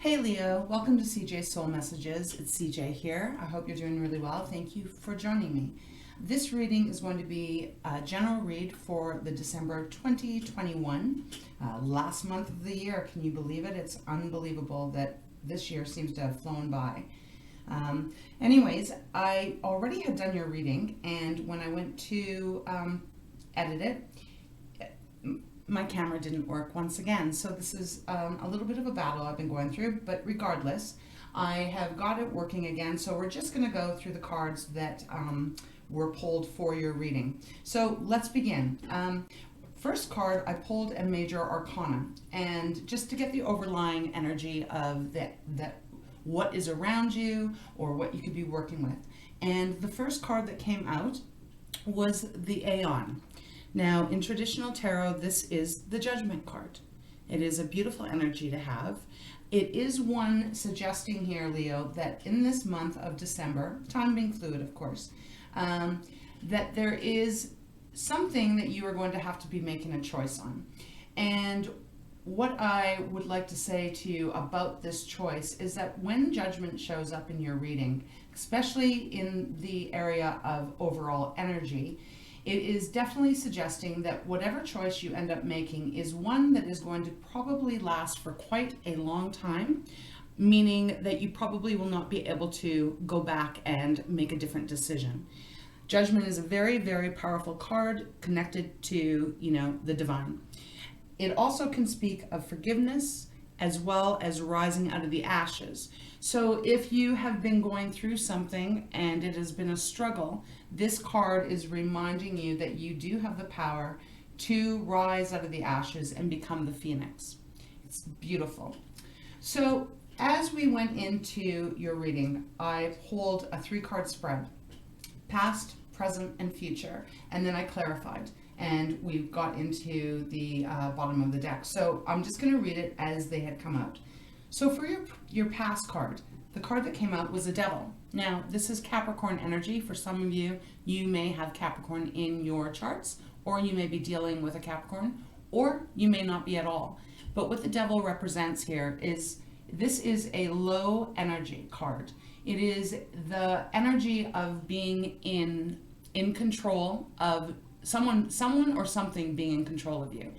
Hey Leo, welcome to CJ's Soul Messages. It's CJ here. I hope you're doing really well. Thank you for joining me. This reading is going to be a general read for the December 2021, last month of the year. Can you believe it? It's unbelievable that this year seems to have flown by. Anyways, I already had done your reading, and when I went to edit it, my camera didn't work once again. So this is a little bit of a battle I've been going through, but regardless, I have got it working again. So we're just going to go through the cards that were pulled for your reading. So let's begin. First card, I pulled a Major Arcana, and just to get the overlying energy of that what is around you or what you could be working with. And the first card that came out was the Aeon. Now, in traditional tarot, this is the Judgment card. It is a beautiful energy to have. It is one suggesting here, Leo, that in this month of December, time being fluid, of course, that there is something that you are going to have to be making a choice on. And what I would like to say to you about this choice is that when Judgment shows up in your reading, especially in the area of overall energy, it is definitely suggesting that whatever choice you end up making is one that is going to probably last for quite a long time, meaning that you probably will not be able to go back and make a different decision. Judgment is a very, very powerful card connected to, the divine. It also can speak of forgiveness as well as rising out of the ashes. So if you have been going through something and it has been a struggle, this card is reminding you that you do have the power to rise out of the ashes and become the phoenix. It's beautiful. So as we went into your reading, I pulled a 3-card spread, past, present, and future, and then I clarified. And we got into the bottom of the deck. So I'm just going to read it as they had come out. So for your past card, the card that came out was the Devil. Now, this is Capricorn energy. For some of you, you may have Capricorn in your charts, or you may be dealing with a Capricorn, or you may not be at all. But what the Devil represents here is, this is a low energy card. It is the energy of being in control of someone or something being in control of you.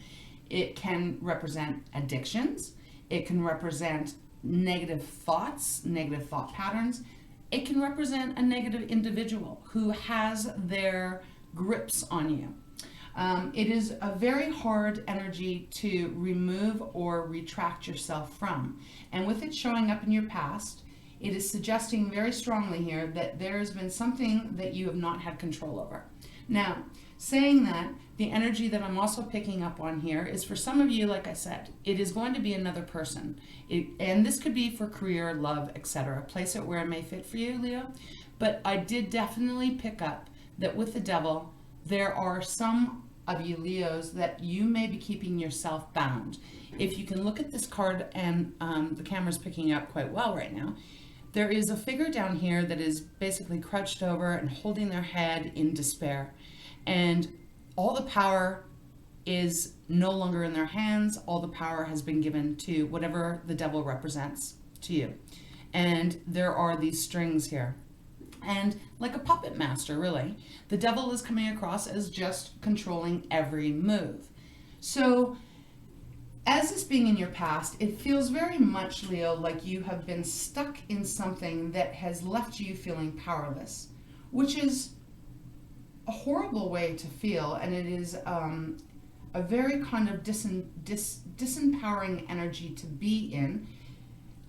It can represent addictions. It can represent negative thoughts, negative thought patterns. It can represent a negative individual who has their grips on you. It is a very hard energy to remove or retract yourself from. And with it showing up in your past, it is suggesting very strongly here that there has been something that you have not had control over. Now, saying that, the energy that I'm also picking up on here is for some of you, like I said, it is going to be another person. And this could be for career, love, etc. Place it where it may fit for you, Leo. But I did definitely pick up that with the Devil, there are some of you Leos that you may be keeping yourself bound. If you can look at this card, and the camera's picking up quite well right now, there is a figure down here that is basically crouched over and holding their head in despair. And all the power is no longer in their hands. All the power has been given to whatever the Devil represents to you. And there are these strings here. And like a puppet master, really, the Devil is coming across as just controlling every move. So as this being in your past, it feels very much, Leo, like you have been stuck in something that has left you feeling powerless, which is a horrible way to feel, and it is a very kind of disempowering energy to be in.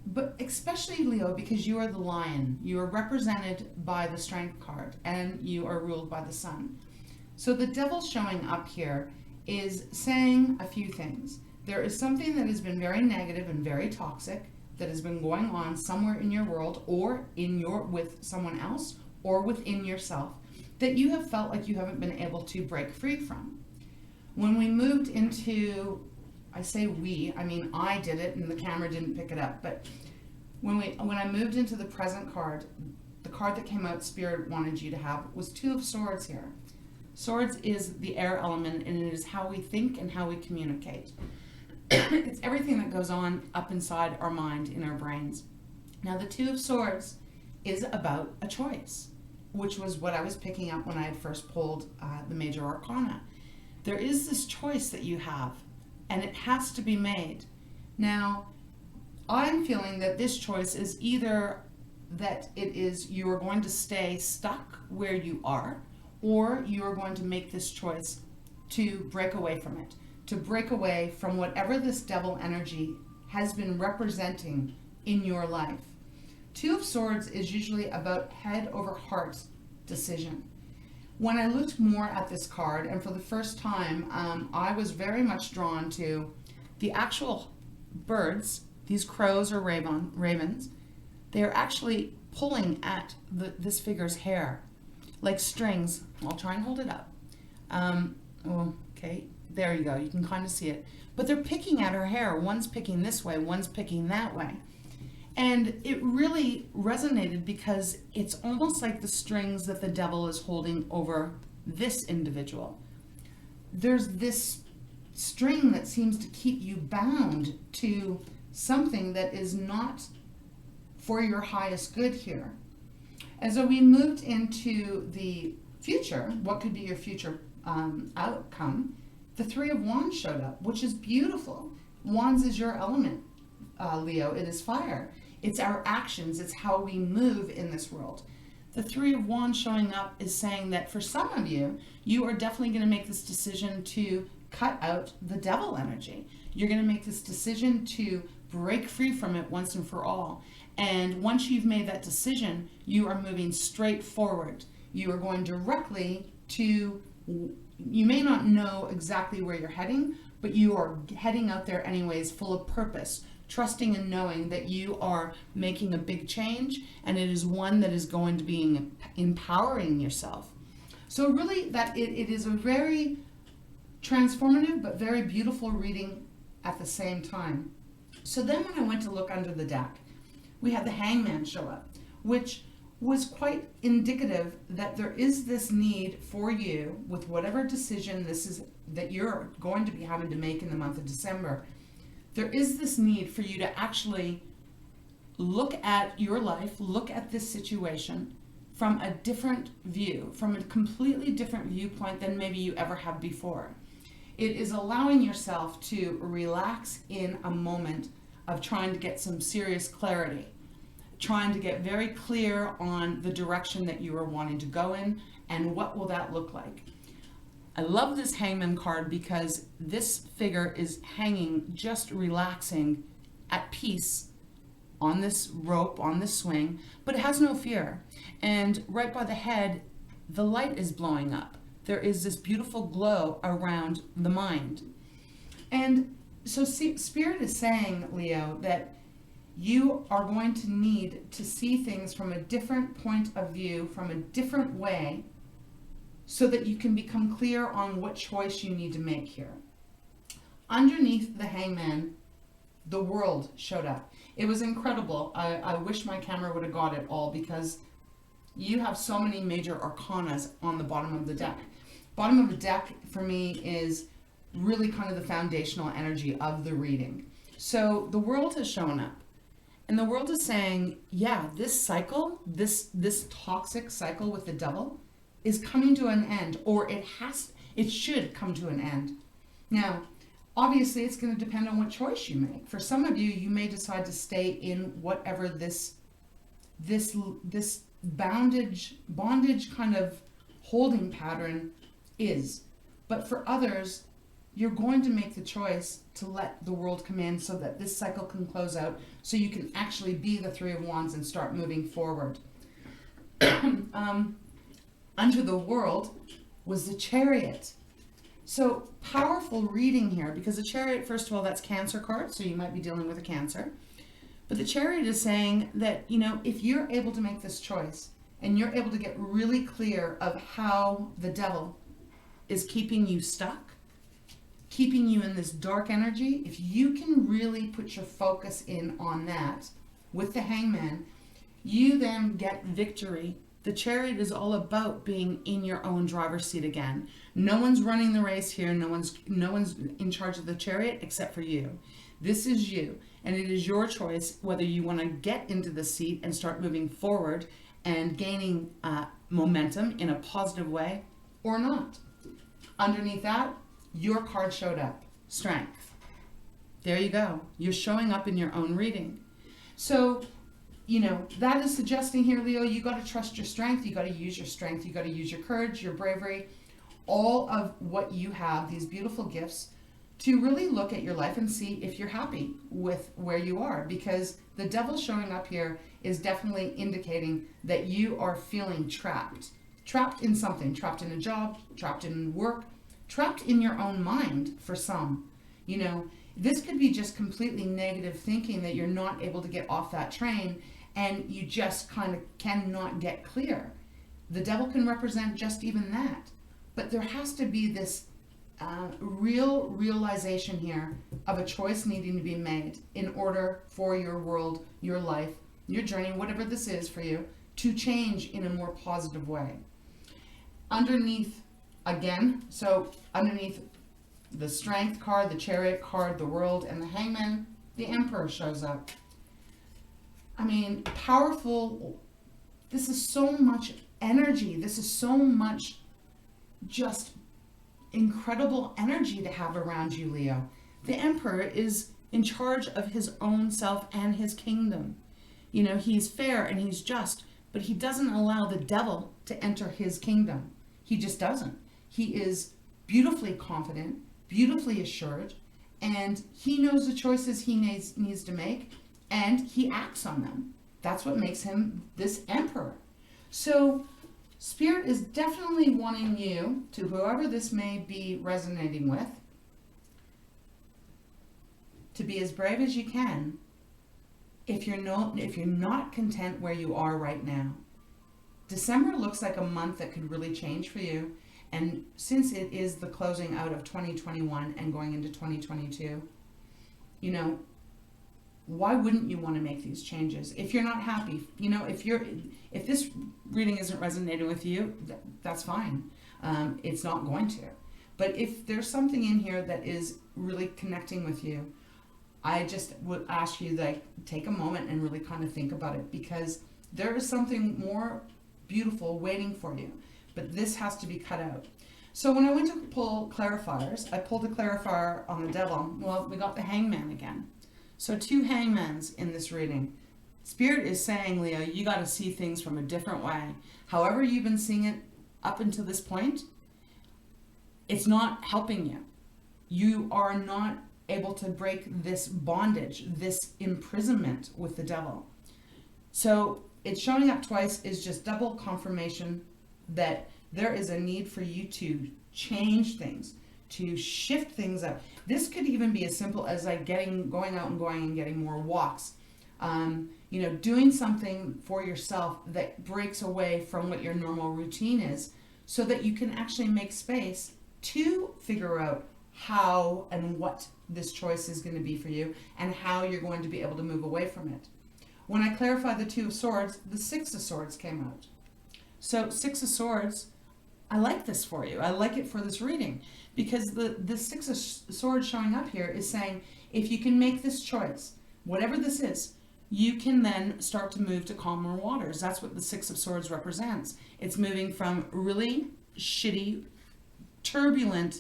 But especially, Leo, because you are the lion, you are represented by the Strength card, and you are ruled by the Sun. So the Devil showing up here is saying a few things. There is something that has been very negative and very toxic that has been going on somewhere in your world, or with someone else, or within yourself, that you have felt like you haven't been able to break free from. When we moved into, I say we, I mean I did it and the camera didn't pick it up, but when I moved into the present card, the card that came out Spirit wanted you to have was 2 of Swords here. Swords is the air element, and it is how we think and how we communicate. It's everything that goes on up inside our mind, in our brains. Now, the Two of Swords is about a choice, which was what I was picking up when I had first pulled the Major Arcana. There is this choice that you have, and it has to be made. Now, I'm feeling that this choice is either that it is you are going to stay stuck where you are, or you are going to make this choice to break away from it, to break away from whatever this devil energy has been representing in your life. Two of Swords is usually about head over heart decision. When I looked more at this card, and for the first time, I was very much drawn to the actual birds, these crows or ravens. They are actually pulling at this figure's hair like strings. I'll try and hold it up. Okay, there you go. You can kind of see it. But they're picking at her hair. One's picking this way, one's picking that way. And it really resonated because it's almost like the strings that the devil is holding over this individual. There's this string that seems to keep you bound to something that is not for your highest good here. And so we moved into the future, what could be your future outcome, the Three of Wands showed up, which is beautiful. Wands is your element, Leo. It is fire. It's our actions. It's how we move in this world. The Three of Wands showing up is saying that for some of you, you are definitely going to make this decision to cut out the devil energy. You're going to make this decision to break free from it once and for all. And once you've made that decision, you are moving straight forward. You are going directly to, you may not know exactly where you're heading, but you are heading out there anyways, full of purpose, trusting and knowing that you are making a big change, and it is one that is going to be empowering yourself. So really that it is a very transformative but very beautiful reading at the same time. So then when I went to look under the deck, we had the Hangman show up, which was quite indicative that there is this need for you with whatever decision this is that you're going to be having to make in the month of December. There is this need for you to actually look at your life, look at this situation from a different view, from a completely different viewpoint than maybe you ever have before. It is allowing yourself to relax in a moment of trying to get some serious clarity, trying to get very clear on the direction that you are wanting to go in and what will that look like. I love this Hangman card because this figure is hanging, just relaxing at peace on this rope, on this swing, but it has no fear. And right by the head, the light is blowing up. There is this beautiful glow around the mind. And so Spirit is saying, Leo, that you are going to need to see things from a different point of view, from a different way, so that you can become clear on what choice you need to make here. Underneath the Hangman, the World showed up. It was incredible. I wish my camera would have got it all because you have so many major arcanas on the bottom of the deck. Bottom of the deck for me is really kind of the foundational energy of the reading. So the World has shown up, and the World is saying, yeah, this cycle, this toxic cycle with the devil is coming to an end, or it should come to an end. Now, obviously it's going to depend on what choice you make. For some of you, you may decide to stay in whatever this bondage kind of holding pattern is. But for others, you're going to make the choice to let the World come in so that this cycle can close out, so you can actually be the Three of Wands and start moving forward. Under the World was the Chariot. So powerful reading here, because the Chariot, first of all, that's Cancer card, so you might be dealing with a Cancer. But the Chariot is saying that, you know, if you're able to make this choice and you're able to get really clear of how the devil is keeping you stuck, keeping you in this dark energy, if you can really put your focus in on that with the Hangman, you then get victory The Chariot is all about being in your own driver's seat again. No one's running the race here. No one's in charge of the Chariot except for you. This is you, and it is your choice whether you want to get into the seat and start moving forward and gaining momentum in a positive way or not. Underneath that, your card showed up, Strength. There you go. You're showing up in your own reading. So, that is suggesting here, Leo, you got to trust your strength. You got to use your strength. You got to use your courage, your bravery, all of what you have, these beautiful gifts, to really look at your life and see if you're happy with where you are. Because the devil showing up here is definitely indicating that you are feeling trapped. Trapped in something. Trapped in a job. Trapped in work. Trapped in your own mind for some. This could be just completely negative thinking that you're not able to get off that train and you just kind of cannot get clear. The devil can represent just even that. But there has to be this real realization here of a choice needing to be made in order for your world, your life, your journey, whatever this is for you, to change in a more positive way. Underneath, again, underneath the Strength card, the Chariot card, the World, and the Hangman, the Emperor shows up. I mean, powerful. This is so much energy. This is so much just incredible energy to have around you, Leo. The Emperor is in charge of his own self and his kingdom. He's fair and he's just, but he doesn't allow the devil to enter his kingdom. He just doesn't. He is beautifully confident, beautifully assured, and he knows the choices he needs to make, and he acts on them. That's what makes him this Emperor. So Spirit is definitely wanting you, to whoever this may be resonating with, to be as brave as you can if you're not content where you are right now. December looks like a month that could really change for you. And since it is the closing out of 2021 and going into 2022, why wouldn't you want to make these changes? If you're not happy, if this reading isn't resonating with you, that's fine. It's not going to. But if there's something in here that is really connecting with you, I just would ask you, take a moment and really kind of think about it, because there is something more beautiful waiting for you. But this has to be cut out. So when I went to pull clarifiers, I pulled a clarifier on the devil. Well, we got the Hangman again. So 2 hangmans in this reading. Spirit is saying, Leo, you got to see things from a different way. However you've been seeing it up until this point, it's not helping you. You are not able to break this bondage, this imprisonment with the devil. So it's showing up twice is just double confirmation that there is a need for you to change things, to shift things up. This could even be as simple as going out and getting more walks. Doing something for yourself that breaks away from what your normal routine is, so that you can actually make space to figure out how and what this choice is going to be for you and how you're going to be able to move away from it. When I clarified the 2 of Swords, the 6 of Swords came out. So 6 of Swords, I like this for you. I like it for this reading, because the 6 of Swords showing up here is saying, if you can make this choice, whatever this is, you can then start to move to calmer waters. That's what the 6 of Swords represents. It's moving from really shitty, turbulent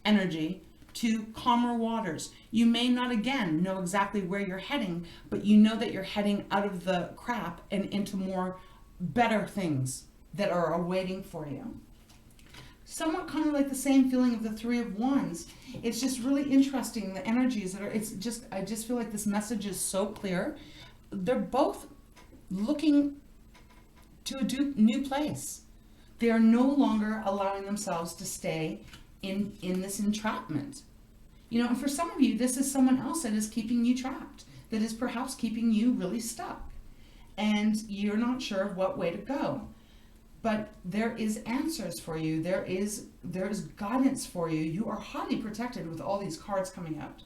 energy to calmer waters. You may not, again, know exactly where you're heading, but you know that you're heading out of the crap and into more better things that are awaiting for you. Somewhat kind of like the same feeling of the 3 of Wands. It's just really interesting, the energies that are, I just feel like this message is so clear. They're both looking to a new place. They are no longer allowing themselves to stay in this entrapment. And for some of you, this is someone else that is keeping you trapped, that is perhaps keeping you really stuck, and you're not sure of what way to go. But there is answers for you. There is guidance for you. You are highly protected with all these cards coming out.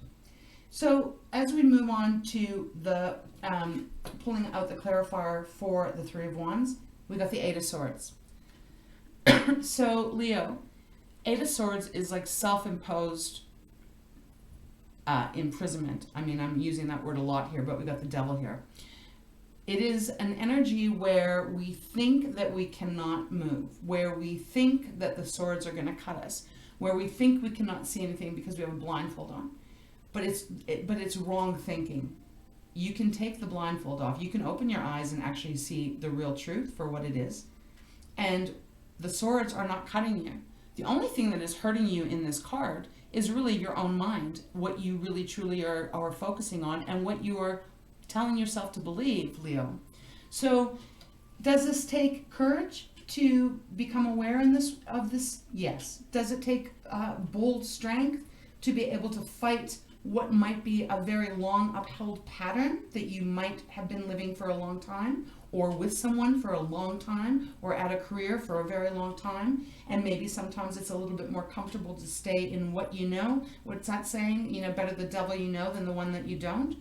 So as we move on to the pulling out the clarifier for the 3 of Wands, We got the Eight of Swords. So, Leo, Eight of Swords is like self-imposed imprisonment. I mean, I'm using that word a lot here, but we got the Devil here. It is an energy where we think that we cannot move, where we think that the swords are going to cut us, where we think we cannot see anything because we have a blindfold on. But it's wrong thinking. You can take the blindfold off. You can open your eyes and actually see the real truth for what it is. And the swords are not cutting you. The only thing that is hurting you in this card is really your own mind, what you really truly are focusing on and what you are telling yourself to believe, Leo. So does this take courage to become aware of this? Yes. Does it take bold strength to be able to fight what might be a very long upheld pattern that you might have been living for a long time, or with someone for a long time, or at a career for a very long time, and maybe sometimes it's a little bit more comfortable to stay in what you know? What's that saying? You know, better the devil you know than the one that you don't.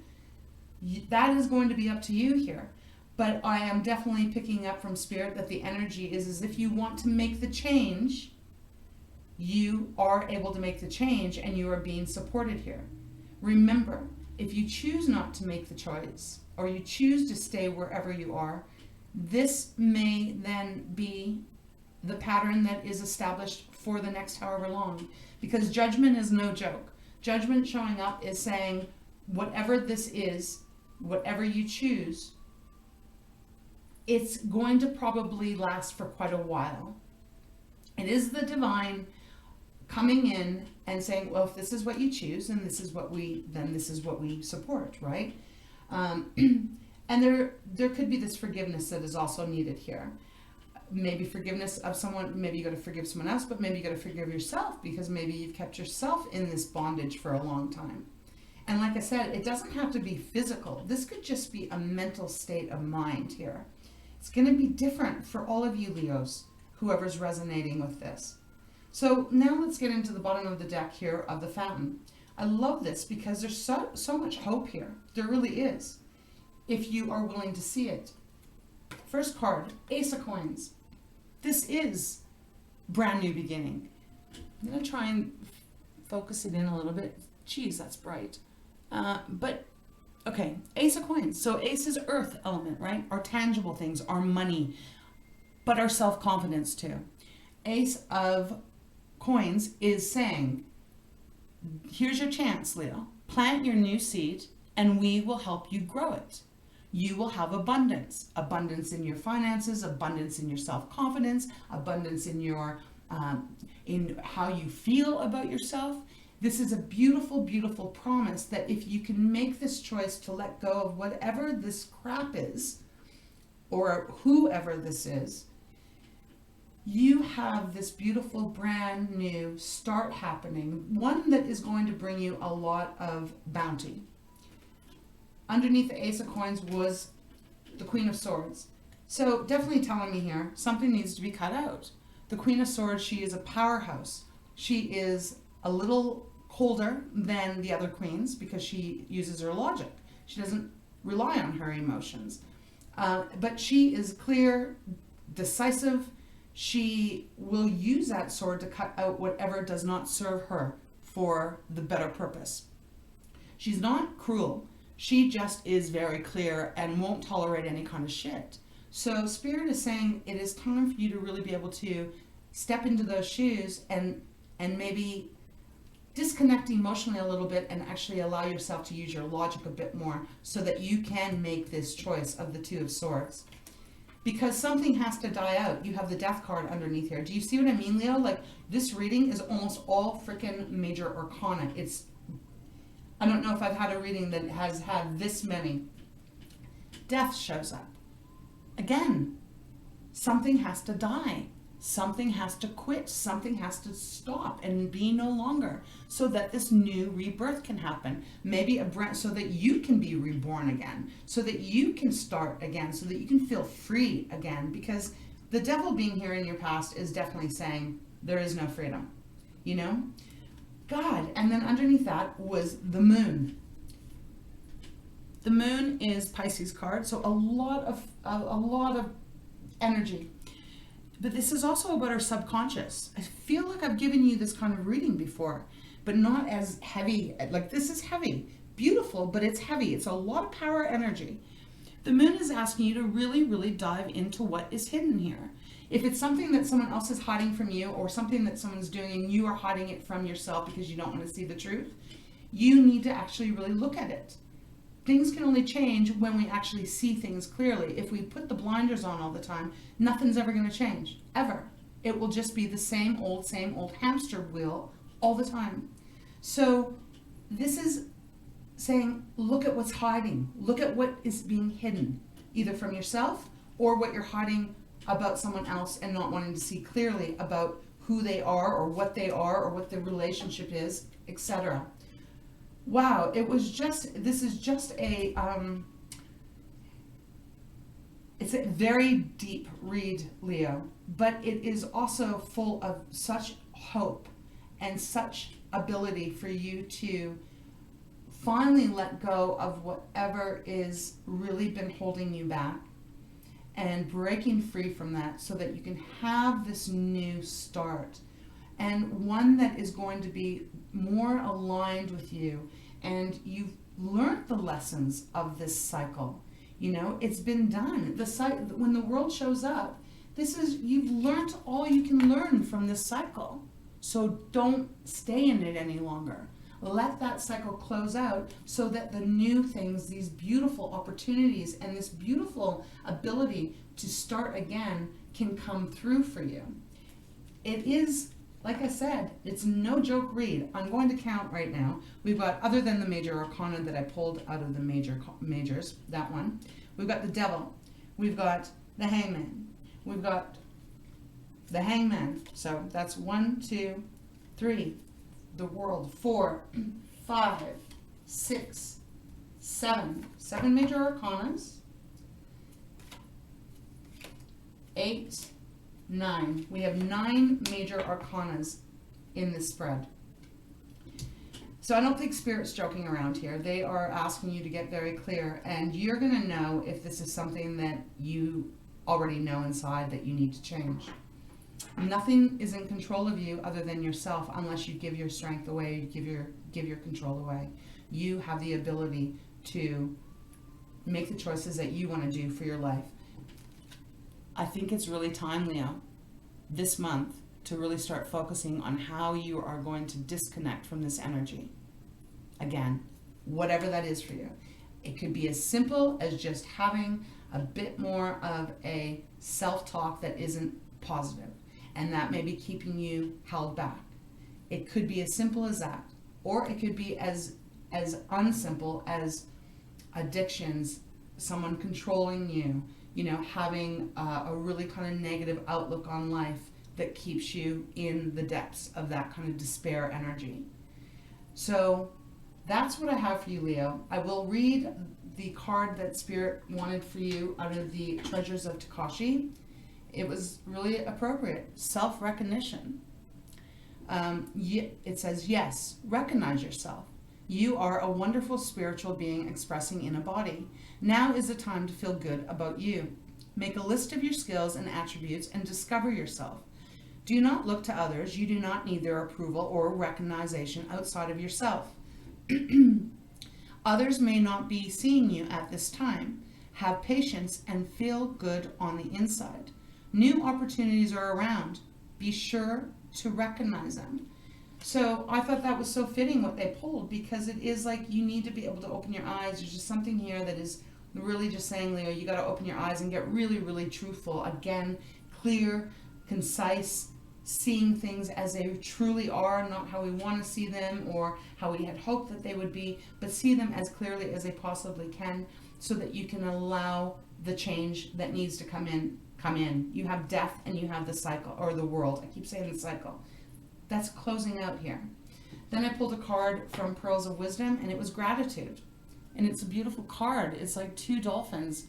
That is going to be up to you here. But I am definitely picking up from Spirit that the energy is as if you want to make the change, you are able to make the change and you are being supported here. Remember, if you choose not to make the choice, or you choose to stay wherever you are, this may then be the pattern that is established for the next however long. Because judgment is no joke. Judgment showing up is saying, whatever this is, whatever you choose, it's going to probably last for quite a while. It is the divine coming in and saying, well, if this is what you choose, then this is what we support, right? And there could be this forgiveness that is also needed here. Maybe forgiveness of someone, maybe you got to forgive someone else, but maybe you got to forgive yourself because maybe you've kept yourself in this bondage for a long time. And like I said, it doesn't have to be physical. This could just be a mental state of mind here. It's going to be different for all of you Leos, whoever's resonating with this. So now let's get into the bottom of the deck here of the Fountain. I love this because there's so much hope here. There really is, if you are willing to see it. First card, Ace of Coins. This is brand new beginning. I'm going to try and focus it in a little bit. Geez, that's bright. But, okay, Ace of Coins. So Ace is earth element, right? Our tangible things, our money, but our self-confidence too. Ace of Coins is saying, here's your chance, Leo. Plant your new seed and we will help you grow it. You will have abundance. Abundance in your finances, abundance in your self-confidence, abundance in your in how you feel about yourself. This is a beautiful, beautiful promise that if you can make this choice to let go of whatever this crap is, or whoever this is, you have this beautiful brand new start happening, one that is going to bring you a lot of bounty. Underneath the Ace of Coins was the Queen of Swords. So definitely telling me here, something needs to be cut out. The Queen of Swords, she is a powerhouse. She is a little colder than the other queens because she uses her logic. She doesn't rely on her emotions. But she is clear, decisive. She will use that sword to cut out whatever does not serve her for the better purpose. She's not cruel. She just is very clear and won't tolerate any kind of shit. So Spirit is saying it is time for you to really be able to step into those shoes and maybe disconnect emotionally a little bit and actually allow yourself to use your logic a bit more so that you can make this choice of the Two of Swords. Because something has to die out. You have the Death card underneath here. Do you see what I mean, Leo? Like, this reading is almost all freaking major arcana. I don't know if I've had a reading that has had this many. Death shows up. Again, something has to die. Something has to quit. Something has to stop and be no longer so that this new rebirth can happen. Maybe so that you can be reborn again, so that you can start again, so that you can feel free again. Because the devil being here in your past is definitely saying there is no freedom, you know? God, and then underneath that was the Moon. The Moon is Pisces card, so a lot of energy. But this is also about our subconscious. I feel like I've given you this kind of reading before, but not as heavy. Like this is heavy. Beautiful, but it's heavy. It's a lot of power energy. The moon is asking you to really, really dive into what is hidden here. If it's something that someone else is hiding from you, or something that someone's doing and you are hiding it from yourself because you don't want to see the truth, you need to actually really look at it. Things can only change when we actually see things clearly. If we put the blinders on all the time, nothing's ever going to change, ever. It will just be the same old hamster wheel all the time. So this is saying, look at what's hiding. Look at what is being hidden, either from yourself or what you're hiding about someone else and not wanting to see clearly about who they are or what the relationship is, etc. Wow, this is just it's a very deep read, Leo, but it is also full of such hope and such ability for you to finally let go of whatever is really been holding you back and breaking free from that so that you can have this new start, and one that is going to be more aligned with you. And you've learned the lessons of this cycle. You know, it's been done. When the world shows up, you've learned all you can learn from this cycle. So don't stay in it any longer. Let that cycle close out so that the new things, these beautiful opportunities and this beautiful ability to start again can come through for you. It is, like I said, it's no joke read. I'm going to count right now. We've got, other than the major arcana that I pulled out of the majors, that one, we've got the Devil, we've got the Hangman, we've got the Hangman. So that's 1, 2, 3, the World, 4, 5, 6, 7 major arcanas, 8, 9. We have 9 major arcanas in this spread. So I don't think Spirit's joking around here. They are asking you to get very clear, and you're going to know if this is something that you already know inside that you need to change. Nothing is in control of you other than yourself, unless you give your strength away, you give your control away. You have the ability to make the choices that you want to do for your life. I think it's really time, Leo, this month, to really start focusing on how you are going to disconnect from this energy. Again, whatever that is for you. It could be as simple as just having a bit more of a self-talk that isn't positive, and that may be keeping you held back. It could be as simple as that, or it could be as unsimple as addictions, someone controlling you, having a really kind of negative outlook on life that keeps you in the depths of that kind of despair energy. So that's what I have for you, Leo. I will read the card that Spirit wanted for you out of the Treasures of Tikashi. It was really appropriate. Self-recognition. It says, yes, recognize yourself. You are a wonderful spiritual being expressing in a body. Now is the time to feel good about you. Make a list of your skills and attributes and discover yourself. Do not look to others. You do not need their approval or recognition outside of yourself. Others may not be seeing you at this time. Have patience and feel good on the inside. New opportunities are around. Be sure to recognize them. So I thought that was so fitting what they pulled, because it is like you need to be able to open your eyes. There's just something here that is really just saying, Leo, you got to open your eyes and get really, really truthful. Again, clear, concise, seeing things as they truly are, not how we want to see them or how we had hoped that they would be, but see them as clearly as they possibly can, so that you can allow the change that needs to come in. You have death and you have the cycle, or the world. I keep saying the cycle. That's closing out here. Then I pulled a card from Pearls of Wisdom, and it was gratitude. And it's a beautiful card. It's like 2 dolphins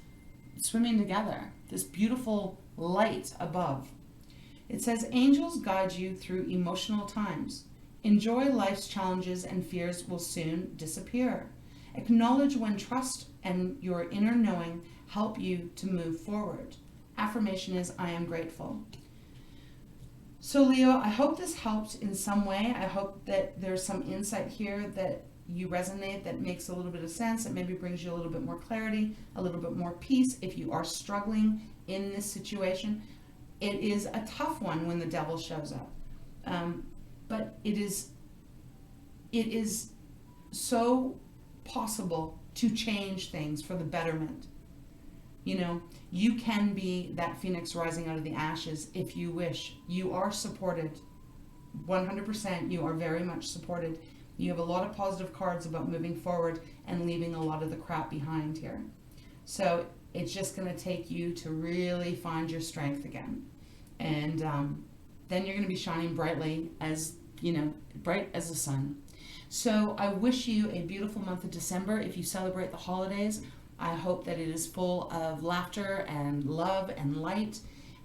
swimming together. This beautiful light above. It says, angels guide you through emotional times. Enjoy life's challenges and fears will soon disappear. Acknowledge when trust and your inner knowing help you to move forward. affirmation is, I am grateful. So Leo, I hope this helped in some way. I hope that there's some insight here that you resonate, that makes a little bit of sense, that maybe brings you a little bit more clarity, a little bit more peace if you are struggling in this situation. It is a tough one when the devil shows up. But it is so possible to change things for the betterment. You know, you can be that phoenix rising out of the ashes if you wish. You are supported. 100%, you are very much supported. You have a lot of positive cards about moving forward and leaving a lot of the crap behind here. So it's just going to take you to really find your strength again. And then you're going to be shining brightly as, you know, bright as the sun. So I wish you a beautiful month of December. If you celebrate the holidays, I hope that it is full of laughter and love and light.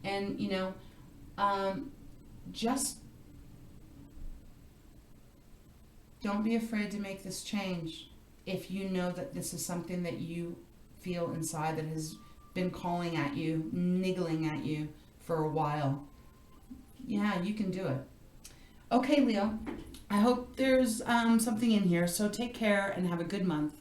And, you know, just don't be afraid to make this change if you know that this is something that you feel inside that has been calling at you, niggling at you for a while. Yeah, you can do it. Okay, Leo, I hope there's something in here. So take care and have a good month.